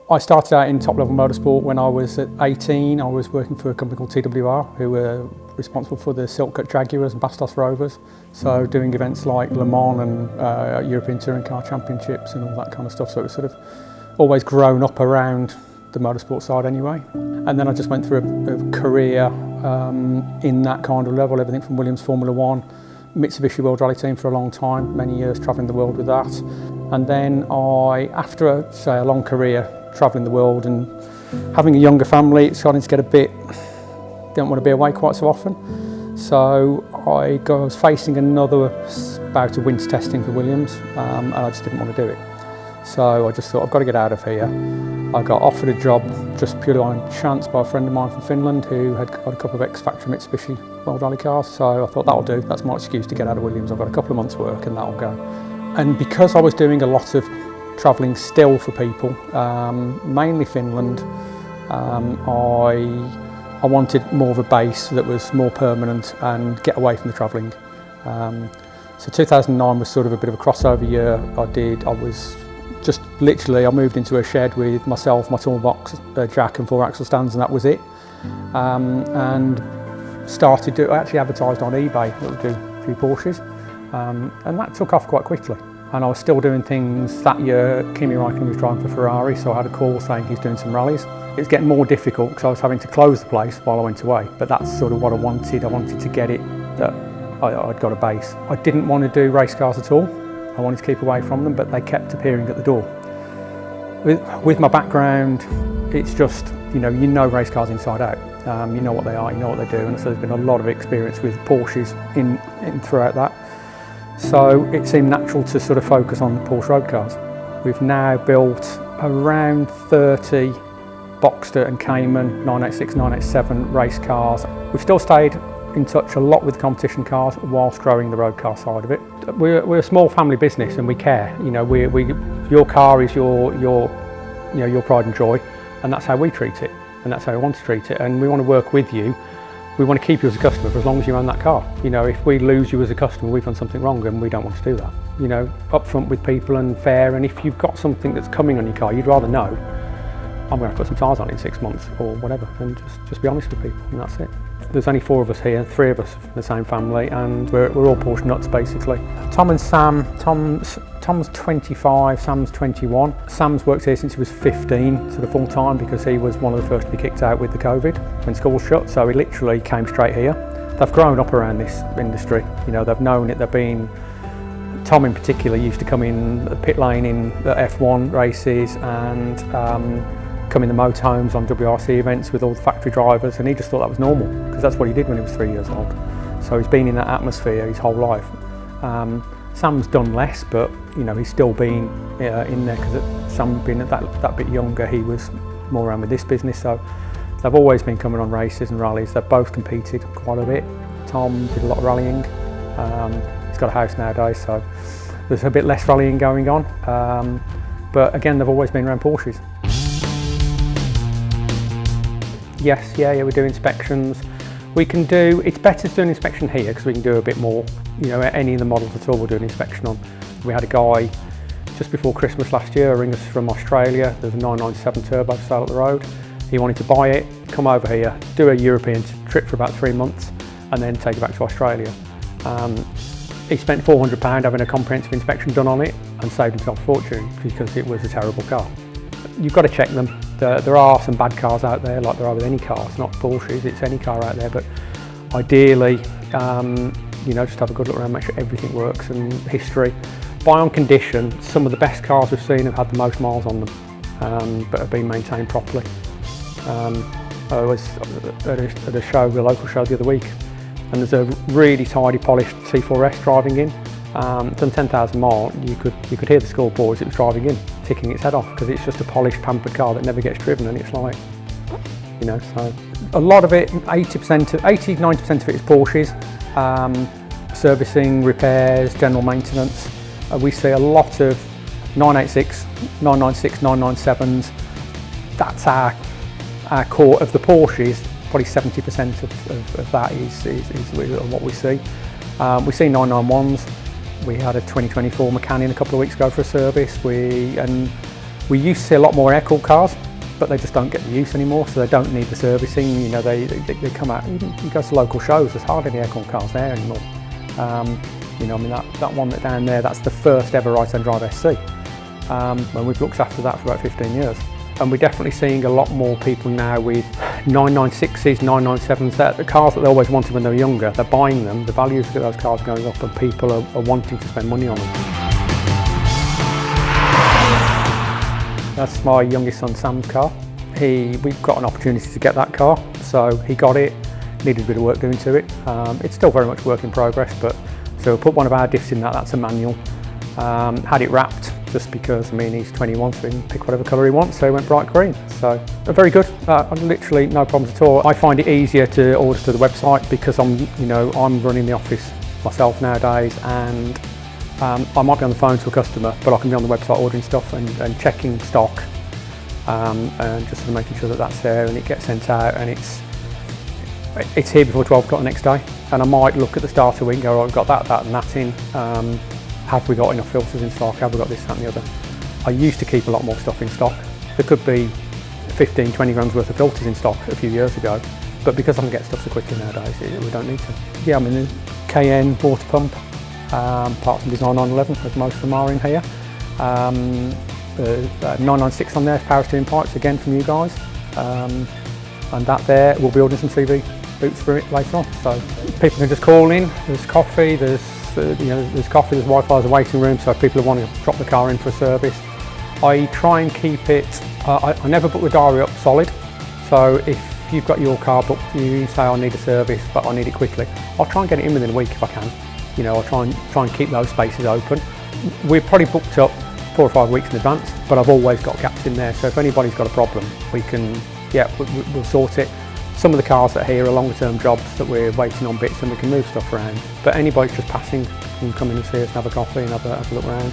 I started out in top level motorsport when I was at 18. I was working for a company called TWR, who were responsible for the Silk Cut Jaguars and Bastos Rovers. So doing events like Le Mans and European Touring Car Championships and all that kind of stuff. So it was sort of always grown up around the motorsport side anyway. And then I just went through a career in that kind of level, everything from Williams Formula One, Mitsubishi World Rally Team for a long time, many years travelling the world with that. And then after a long career travelling the world and having a younger family, it's starting to get a bit, don't want to be away quite so often. So I was facing another bout of winter testing for Williams, and I just didn't want to do it. So I just thought, I've got to get out of here. I got offered a job just purely on chance by a friend of mine from Finland who had got a couple of ex-factory Mitsubishi World Rally cars. So I thought, that'll do, that's my excuse to get out of Williams. I've got a couple of months' work and that'll go. And because I was doing a lot of travelling still for people, mainly Finland, I wanted more of a base that was more permanent and get away from the travelling. So 2009 was sort of a bit of a crossover year. I was just literally, I moved into a shed with myself, my toolbox, jack and 4-axle stands, and that was it. And started to actually advertised on eBay that would do a few Porsches, and that took off quite quickly. And I was still doing things that year. Kimi Räikkönen was driving for Ferrari, so I had a call saying he's doing some rallies. It was getting more difficult because I was having to close the place while I went away, but that's sort of what I wanted. I wanted to get it that I'd got a base. I didn't want to do race cars at all. I wanted to keep away from them, but they kept appearing at the door. With my background, it's just, you know race cars inside out. You know what they are, you know what they do, and so there's been a lot of experience with Porsches in throughout that. So it seemed natural to sort of focus on Porsche road cars. We've now built around 30 Boxster and Cayman 986, 987 race cars. We've still stayed in touch a lot with competition cars whilst growing the road car side of it. We're a small family business and we care. Your car is your pride and joy, and that's how we treat it, and that's how we want to treat it. And we want to work with you. We want to keep you as a customer for as long as you own that car. If we lose you as a customer, we've done something wrong, and we don't want to do that. Upfront with people and fair. And if you've got something that's coming on your car, you'd rather know, I'm going to put some tyres on it in 6 months or whatever, and just be honest with people, and that's it. There's only 4 of us here, 3 of us from the same family, and we're all Porsche nuts basically. Tom and Sam, Tom's 25, Sam's 21. Sam's worked here since he was 15, sort of full time, because he was one of the first to be kicked out with the COVID when schools shut, so he literally came straight here. They've grown up around this industry, they've known it, Tom in particular used to come in the pit lane in the F1 races and come in the motorhomes on WRC events with all the factory drivers, and he just thought that was normal because that's what he did when he was 3 years old. So he's been in that atmosphere his whole life. Sam's done less, but he's still been in there because Sam being that bit younger, he was more around with this business. So they've always been coming on races and rallies. They've both competed quite a bit. Tom did a lot of rallying. He's got a house nowadays, so there's a bit less rallying going on. But again, they've always been around Porsches. Yes, yeah, we do inspections. It's better to do an inspection here because we can do a bit more. Any of the models at all we'll do an inspection on. We had a guy just before Christmas last year ring us from Australia. There's a 997 turbo for sale up the road. He wanted to buy it, come over here, do a European trip for about 3 months, and then take it back to Australia. He spent £400 having a comprehensive inspection done on it and saved himself a fortune because it was a terrible car. You've got to check them. There are some bad cars out there, like there are with any car. It's not Porsches, it's any car out there, but ideally, just have a good look around, make sure everything works, and history. Buy on condition. Some of the best cars we've seen have had the most miles on them, but have been maintained properly. I was at a show, the local show the other week, and there's a really tidy, polished C4S driving in. Done 10,000 miles, you could hear the scoreboard as it was driving in, ticking its head off, because it's just a polished, pampered car that never gets driven, and it's like, so a lot of it, 80%, 90% of it is Porsches, servicing, repairs, general maintenance. We see a lot of 986, 996, 997s. That's our core of the Porsches. Probably 70% of that is what we see. We see 991s. We had a 2024 Macan in a couple of weeks ago for a service. And We used to see a lot more air-cooled cars, but they just don't get the use anymore, so they don't need the servicing. You know, they come out, you go to local shows, there's hardly any air-cooled cars there anymore. You know, I mean, that one that down there, that's the first ever right-hand drive SC. And we've looked after that for about 15 years. And we're definitely seeing a lot more people now with 996s, 997s, the cars that they always wanted when they were younger. They're buying them, the values of those cars are going up, and people are wanting to spend money on them. That's my youngest son Sam's car. We've got an opportunity to get that car, so he got it, needed a bit of work doing to it. It's still very much work in progress, but so we'll put one of our diffs in that's a manual. Had it wrapped, just because, I mean, he's 21, so he can pick whatever colour he wants, so he went bright green. So, very good, literally no problems at all. I find it easier to order through the website because I'm running the office myself nowadays, and I might be on the phone to a customer, but I can be on the website ordering stuff and checking stock, and just sort of making sure that that's there and it gets sent out, and it's here before 12 o'clock the next day. And I might look at the starter week and go, oh, I've got that and that in. Have we got enough filters in stock? Have we got this, that and the other? I used to keep a lot more stuff in stock. There could be 15, 20 grams worth of filters in stock a few years ago, but because I can get stuff so quickly nowadays, we don't need to. Yeah, I mean, the Cayenne water pump, parts and design 911, as most of them are in here. 996 on there, power steering pipes, again from you guys. And that there, we'll be ordering some CV boots for it later on. So people can just call in, there's coffee, there's coffee, there's Wi-Fi, there's a waiting room, so if people want to drop the car in for a service. I try and keep it, I never book the diary up solid, so if you've got your car booked, you say I need a service but I need it quickly, I'll try and get it in within a week if I can. You know, I'll try and keep those spaces open. We're probably booked up 4 or 5 weeks in advance, but I've always got gaps in there, so if anybody's got a problem, we'll sort it. Some of the cars that are here are longer term jobs that we're waiting on bits and we can move stuff around. But anybody just passing can come in and see us and have a coffee and have a look around.